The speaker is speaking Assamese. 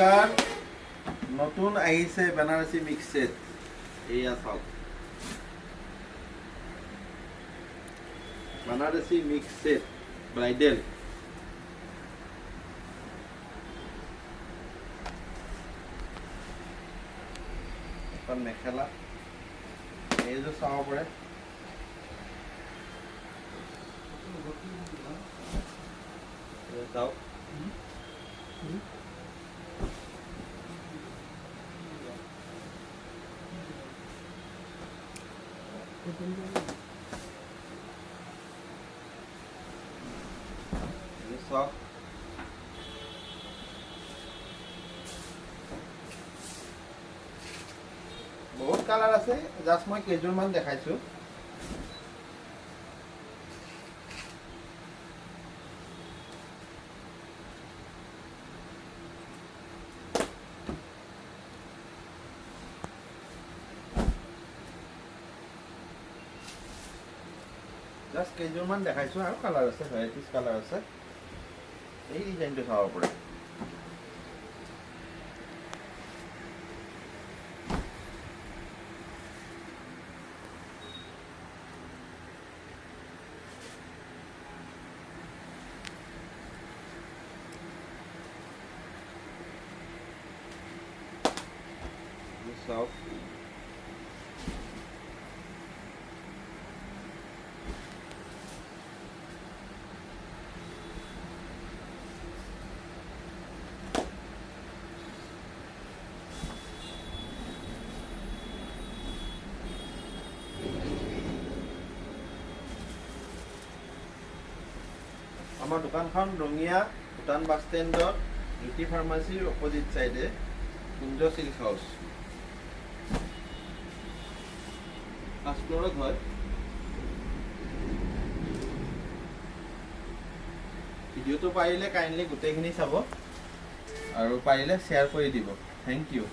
নমস্কাৰ নতুন আহিছে বেনাৰসী মিক্স সেট এয়া চাওক বেনাৰসী মিক্স সেট ব্ৰাইডেল এখন মেখেলা এইযোৰ চাব পাৰে চাওক চাওক বহুত কালাৰ আছে জাষ্ট মই কেইযোৰমান দেখাইছো জাষ্ট কেইযোৰমান দেখাইছো আৰু কালাৰ আছে ভেৰাইটিজ কালাৰ আছে এই ডিজাইনটো চাব পাৰে চাওক আমাৰ দোকানখন ৰঙিয়া ভূটান বাছ ষ্টেণ্ডৰ জ্যোতি ফাৰ্মাচীৰ অপজিট চাইডে কুঞ্জ চিল্ক হাউচ ফাৰ্ষ্ট ফ্ল'ৰত হয় ভিডিঅ'টো পাৰিলে কাইণ্ডলি গোটেইখিনি চাব আৰু পাৰিলে শ্বেয়াৰ কৰি দিব থেংক ইউ